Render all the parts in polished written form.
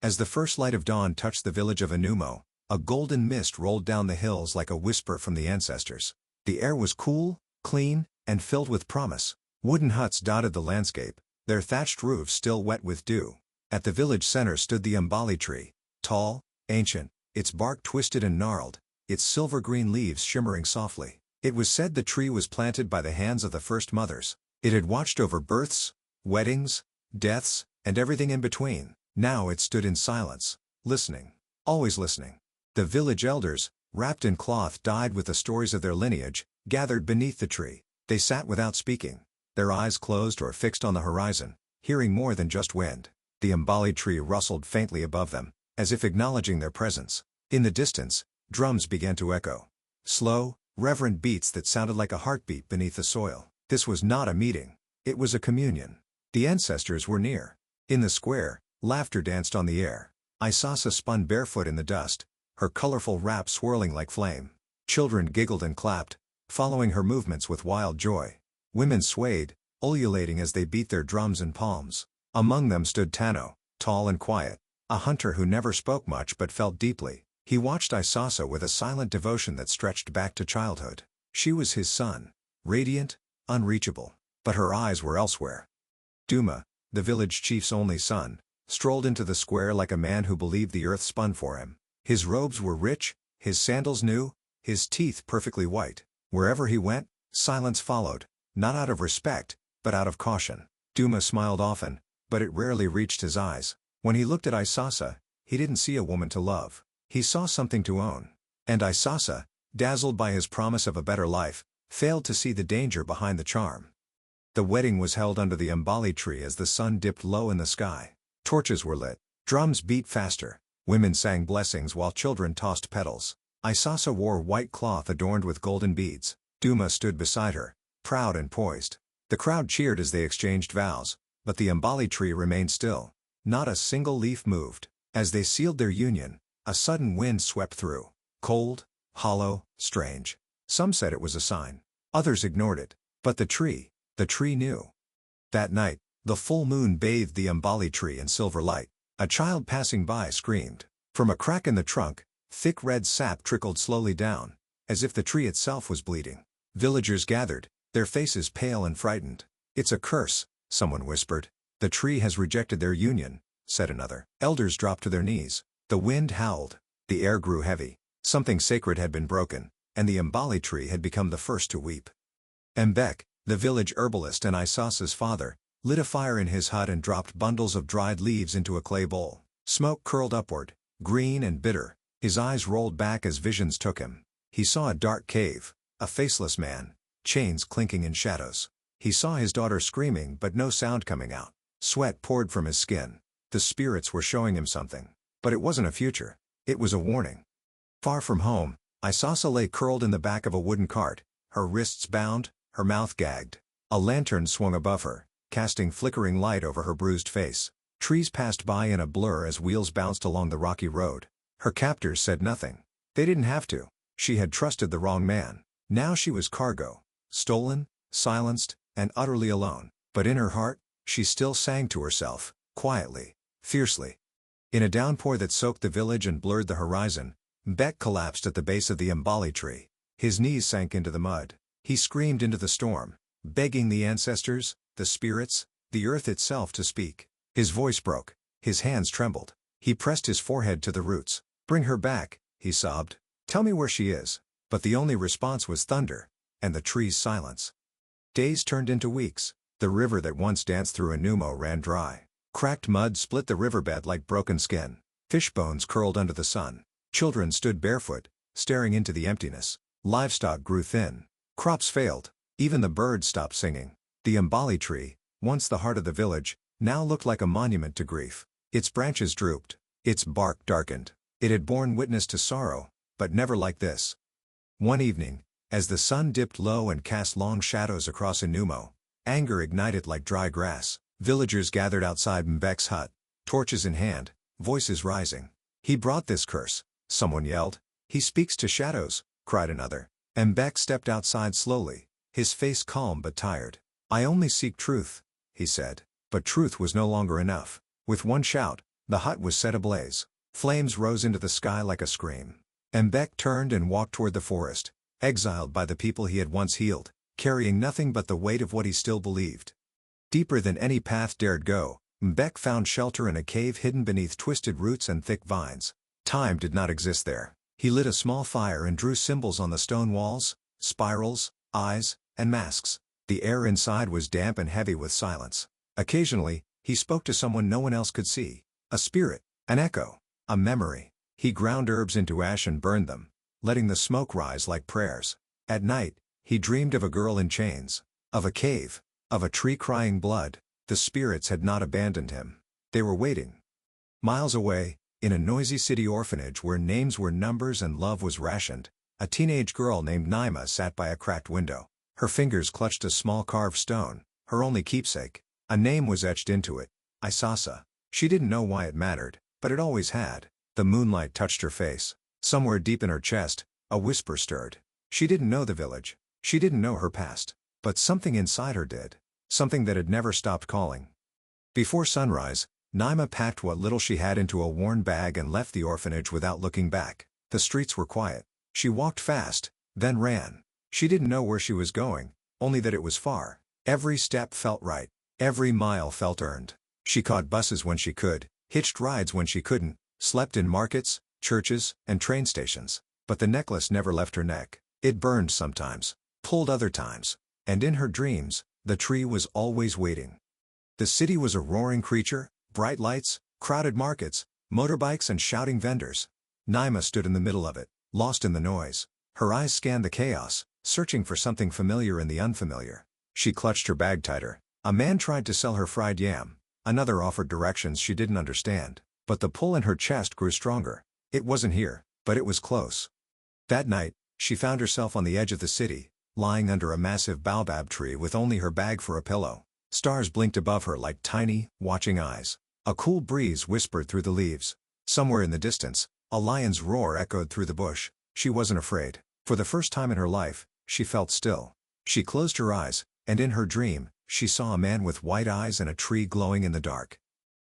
As the first light of dawn touched the village of Anumo, a golden mist rolled down the hills like a whisper from the ancestors. The air was cool, clean, and filled with promise. Wooden huts dotted the landscape, their thatched roofs still wet with dew. At the village center stood the umbali tree, tall, ancient, its bark twisted and gnarled, its silver-green leaves shimmering softly. It was said the tree was planted by the hands of the first mothers. It had watched over births, weddings, deaths, and everything in between. Now it stood in silence, listening, always listening. The village elders, wrapped in cloth dyed with the stories of their lineage, gathered beneath the tree. They sat without speaking, their eyes closed or fixed on the horizon, hearing more than just wind. The umbali tree rustled faintly above them, as if acknowledging their presence. In the distance, drums began to echo. Slow, reverent beats that sounded like a heartbeat beneath the soil. This was not a meeting. It was a communion. The ancestors were near. In the square, laughter danced on the air. Isasa spun barefoot in the dust, her colorful wrap swirling like flame. Children giggled and clapped, following her movements with wild joy. Women swayed, ululating as they beat their drums and palms. Among them stood Tano, tall and quiet, a hunter who never spoke much but felt deeply. He watched Isasa with a silent devotion that stretched back to childhood. She was his sun, radiant, unreachable, but her eyes were elsewhere. Duma, the village chief's only son, strolled into the square like a man who believed the earth spun for him. His robes were rich, his sandals new, his teeth perfectly white. Wherever he went, silence followed, not out of respect, but out of caution. Duma smiled often, but it rarely reached his eyes. When he looked at Isasa, he didn't see a woman to love. He saw something to own. And Isasa, dazzled by his promise of a better life, failed to see the danger behind the charm. The wedding was held under the umbali tree as the sun dipped low in the sky. Torches were lit, drums beat faster, women sang blessings while children tossed petals. Isasa wore white cloth adorned with golden beads. Duma stood beside her, proud and poised. The crowd cheered as they exchanged vows, but the umbali tree remained still. Not a single leaf moved. As they sealed their union, a sudden wind swept through. Cold, hollow, strange. Some said it was a sign. Others ignored it. But the tree knew. That night, the full moon bathed the umbali tree in silver light. A child passing by screamed. From a crack in the trunk, thick red sap trickled slowly down, as if the tree itself was bleeding. Villagers gathered, their faces pale and frightened. "It's a curse," someone whispered. "The tree has rejected their union," said another. Elders dropped to their knees. The wind howled. The air grew heavy. Something sacred had been broken, and the umbali tree had become the first to weep. Mbek, the village herbalist and Isasa's father, lit a fire in his hut and dropped bundles of dried leaves into a clay bowl. Smoke curled upward, green and bitter. His eyes rolled back as visions took him. He saw a dark cave, a faceless man, chains clinking in shadows. He saw his daughter screaming but no sound coming out. Sweat poured from his skin. The spirits were showing him something. But it wasn't a future. It was a warning. Far from home, Isasa lay curled in the back of a wooden cart, her wrists bound, her mouth gagged. A lantern swung above her, casting flickering light over her bruised face. Trees passed by in a blur as wheels bounced along the rocky road. Her captors said nothing. They didn't have to. She had trusted the wrong man. Now she was cargo, stolen, silenced, and utterly alone. But in her heart, she still sang to herself, quietly, fiercely. In a downpour that soaked the village and blurred the horizon, Mbek collapsed at the base of the umbali tree. His knees sank into the mud. He screamed into the storm, begging the ancestors, the spirits, the earth itself to speak. His voice broke. His hands trembled. He pressed his forehead to the roots. "Bring her back," he sobbed. "Tell me where she is." But the only response was thunder, and the tree's silence. Days turned into weeks. The river that once danced through Anumo ran dry. Cracked mud split the riverbed like broken skin. Fish bones curled under the sun. Children stood barefoot, staring into the emptiness. Livestock grew thin. Crops failed. Even the birds stopped singing. The umbali tree, once the heart of the village, now looked like a monument to grief. Its branches drooped. Its bark darkened. It had borne witness to sorrow, but never like this. One evening, as the sun dipped low and cast long shadows across Anumo, anger ignited like dry grass. Villagers gathered outside Mbek's hut, torches in hand, voices rising. "He brought this curse," someone yelled. "He speaks to shadows," cried another. Mbek stepped outside slowly, his face calm but tired. "I only seek truth," he said. But truth was no longer enough. With one shout, The hut was set ablaze. Flames rose into the sky like a scream. Mbek turned and walked toward the forest, exiled by the people he had once healed, carrying nothing but the weight of what he still believed. Deeper than any path dared go, Mbek found shelter in a cave hidden beneath twisted roots and thick vines. Time did not exist there. He lit a small fire and drew symbols on the stone walls, spirals, eyes, and masks. The air inside was damp and heavy with silence. Occasionally, he spoke to someone no one else could see. A spirit, an echo, a memory. He ground herbs into ash and burned them, letting the smoke rise like prayers. At night, he dreamed of a girl in chains, of a cave, of a tree crying blood. The spirits had not abandoned him. They were waiting. Miles away, in a noisy city orphanage where names were numbers and love was rationed, a teenage girl named Naima sat by a cracked window. Her fingers clutched a small carved stone, her only keepsake. A name was etched into it, Isasa. She didn't know why it mattered, but it always had. The moonlight touched her face. Somewhere deep in her chest, a whisper stirred. She didn't know the village. She didn't know her past. But something inside her did. Something that had never stopped calling. Before sunrise, Naima packed what little she had into a worn bag and left the orphanage without looking back. The streets were quiet. She walked fast, then ran. She didn't know where she was going, only that it was far. Every step felt right. Every mile felt earned. She caught buses when she could, hitched rides when she couldn't, slept in markets, churches, and train stations. But the necklace never left her neck. It burned sometimes, pulled other times. And in her dreams, the tree was always waiting. The city was a roaring creature, bright lights, crowded markets, motorbikes and shouting vendors. Naima stood in the middle of it, lost in the noise. Her eyes scanned the chaos, searching for something familiar in the unfamiliar. She clutched her bag tighter. A man tried to sell her fried yam. Another offered directions she didn't understand. But the pull in her chest grew stronger. It wasn't here, but it was close. That night, she found herself on the edge of the city, lying under a massive baobab tree with only her bag for a pillow. Stars blinked above her like tiny, watching eyes. A cool breeze whispered through the leaves. Somewhere in the distance, a lion's roar echoed through the bush. She wasn't afraid. For the first time in her life, she felt still. She closed her eyes, and in her dream, she saw a man with white eyes and a tree glowing in the dark.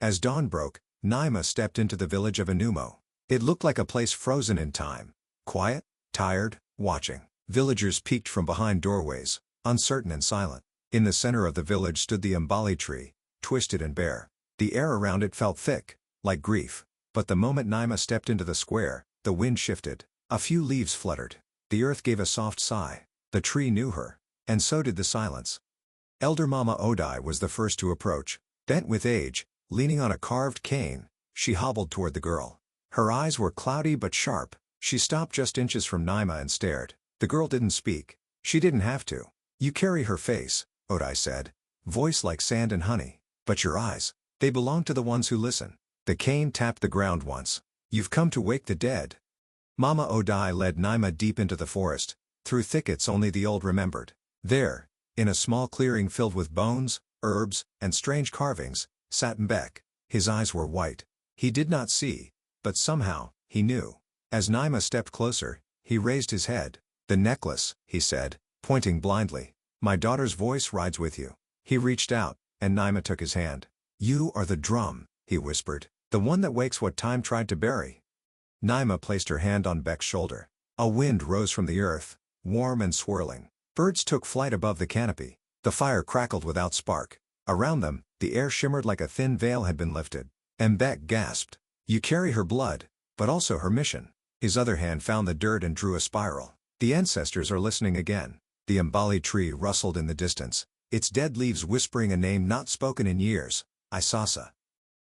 As dawn broke, Naima stepped into the village of Anumo. It looked like a place frozen in time. Quiet, tired, watching. Villagers peeked from behind doorways, uncertain and silent. In the center of the village stood the umbali tree, twisted and bare. The air around it felt thick, like grief. But the moment Naima stepped into the square, the wind shifted. A few leaves fluttered. The earth gave a soft sigh. The tree knew her. And so did the silence. Elder Mama Odai was the first to approach. Bent with age, leaning on a carved cane, she hobbled toward the girl. Her eyes were cloudy but sharp. She stopped just inches from Naima and stared. The girl didn't speak. She didn't have to. You carry her face, Odai said. Voice like sand and honey. But your eyes, they belong to the ones who listen. The cane tapped the ground once. You've come to wake the dead. Mama Odai led Naima deep into the forest, through thickets only the old remembered. There, in a small clearing filled with bones, herbs, and strange carvings, sat Mbek. His eyes were white. He did not see, but somehow, he knew. As Naima stepped closer, he raised his head. The necklace, he said, pointing blindly. My daughter's voice rides with you. He reached out, and Naima took his hand. You are the drum, he whispered, the one that wakes what time tried to bury. Naima placed her hand on Bek's shoulder. A wind rose from the earth, warm and swirling. Birds took flight above the canopy. The fire crackled without spark. Around them, the air shimmered like a thin veil had been lifted. Mbek gasped. You carry her blood, but also her mission. His other hand found the dirt and drew a spiral. The ancestors are listening again. The umbali tree rustled in the distance, its dead leaves whispering a name not spoken in years, Isasa.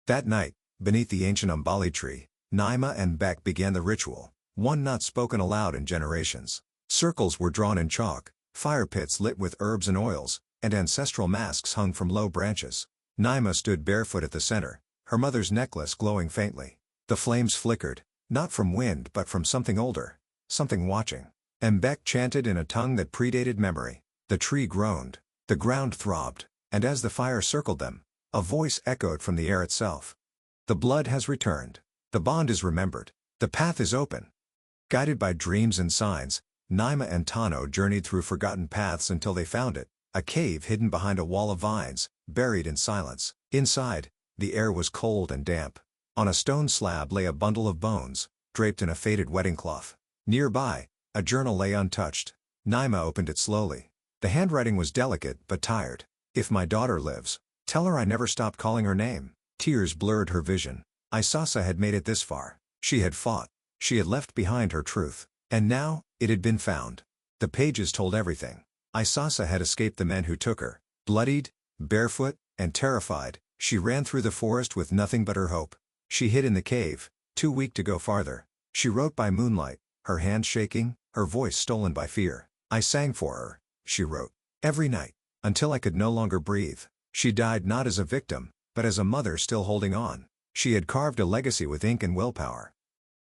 That night, beneath the ancient umbali tree, Naima and Bek began the ritual, one not spoken aloud in generations. Circles were drawn in chalk, fire pits lit with herbs and oils, and ancestral masks hung from low branches. Naima stood barefoot at the center, her mother's necklace glowing faintly. The flames flickered, not from wind but from something older, something watching. Mbek chanted in a tongue that predated memory. The tree groaned, the ground throbbed, and as the fire circled them, a voice echoed from the air itself. The blood has returned. The bond is remembered. The path is open. Guided by dreams and signs, Naima and Tano journeyed through forgotten paths until they found it, a cave hidden behind a wall of vines, buried in silence. Inside, the air was cold and damp. On a stone slab lay a bundle of bones, draped in a faded wedding cloth. Nearby, a journal lay untouched. Naima opened it slowly. The handwriting was delicate but tired. "If my daughter lives, tell her I never stopped calling her name." Tears blurred her vision. Isasa had made it this far. She had fought. She had left behind her truth. And now, it had been found. The pages told everything. Isasa had escaped the men who took her. Bloodied, barefoot, and terrified, she ran through the forest with nothing but her hope. She hid in the cave, too weak to go farther. She wrote by moonlight, her hands shaking, her voice stolen by fear. "I sang for her," she wrote, "every night, until I could no longer breathe." She died not as a victim, but as a mother still holding on. She had carved a legacy with ink and willpower.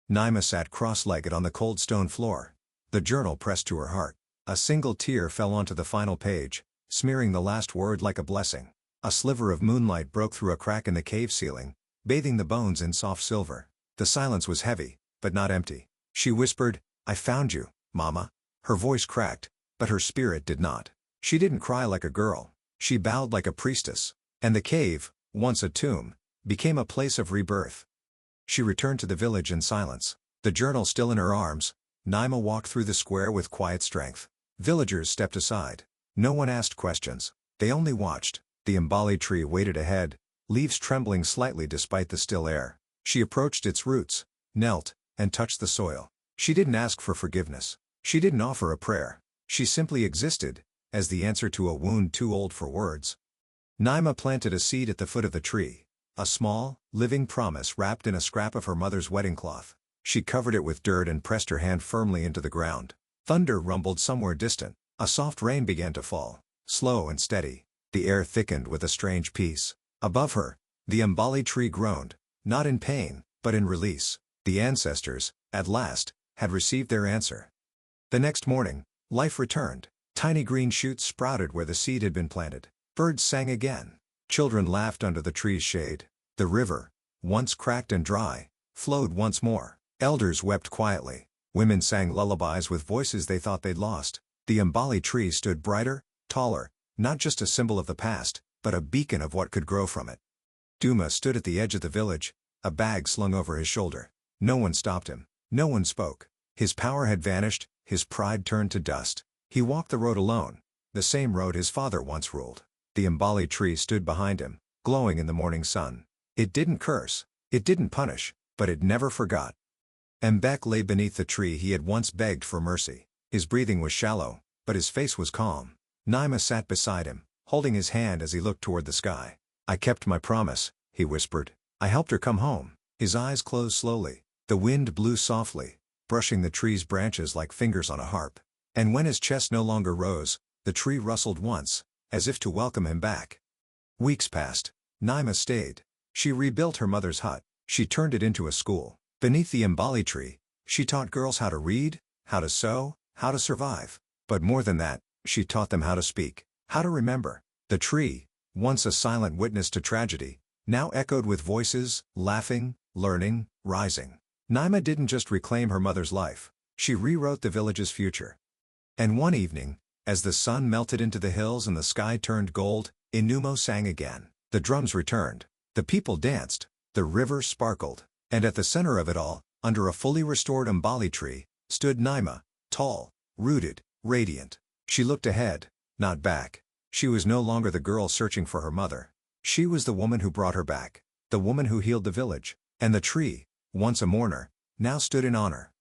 Naima sat cross-legged on the cold stone floor. The journal pressed to her heart. A single tear fell onto the final page, smearing the last word like a blessing. A sliver of moonlight broke through a crack in the cave ceiling, bathing the bones in soft silver. The silence was heavy, but not empty. She whispered, "I found you, Mama." Her voice cracked, but her spirit did not. She didn't cry like a girl. She bowed like a priestess. And the cave, once a tomb, became a place of rebirth. She returned to the village in silence. The journal still in her arms, Naima walked through the square with quiet strength. Villagers stepped aside. No one asked questions. They only watched. The Mbali tree waited ahead, leaves trembling slightly despite the still air. She approached its roots, knelt, and touched the soil. She didn't ask for forgiveness. She didn't offer a prayer. She simply existed, as the answer to a wound too old for words. Naima planted a seed at the foot of the tree. A small, living promise wrapped in a scrap of her mother's wedding cloth. She covered it with dirt and pressed her hand firmly into the ground. Thunder rumbled somewhere distant. A soft rain began to fall, slow and steady. The air thickened with a strange peace. Above her, the Mbali tree groaned, not in pain, but in release. The ancestors, at last, had received their answer. The next morning, life returned. Tiny green shoots sprouted where the seed had been planted. Birds sang again. Children laughed under the tree's shade. The river, once cracked and dry, flowed once more. Elders wept quietly. Women sang lullabies with voices they thought they'd lost. The Mbali tree stood brighter, taller, not just a symbol of the past, but a beacon of what could grow from it. Duma stood at the edge of the village, a bag slung over his shoulder. No one stopped him. No one spoke. His power had vanished, his pride turned to dust. He walked the road alone, the same road his father once ruled. The Mbali tree stood behind him, glowing in the morning sun. It didn't curse, it didn't punish, but it never forgot. Mbek lay beneath the tree he had once begged for mercy. His breathing was shallow, but his face was calm. Naima sat beside him, holding his hand as he looked toward the sky. "I kept my promise," he whispered. "I helped her come home." His eyes closed slowly. The wind blew softly, brushing the tree's branches like fingers on a harp. And when his chest no longer rose, the tree rustled once, as if to welcome him back. Weeks passed. Naima stayed. She rebuilt her mother's hut. She turned it into a school. Beneath the Mbali tree, she taught girls how to read, how to sew, how to survive. But more than that, she taught them how to speak, how to remember. The tree, once a silent witness to tragedy, now echoed with voices, laughing, learning, rising. Naima didn't just reclaim her mother's life, she rewrote the village's future. And one evening, as the sun melted into the hills and the sky turned gold, Inumo sang again. The drums returned. The people danced. The river sparkled. And at the center of it all, under a fully restored Mbali tree, stood Naima, tall, rooted, radiant. She looked ahead, not back. She was no longer the girl searching for her mother. She was the woman who brought her back. The woman who healed the village. And the tree, once a mourner, now stood in honor.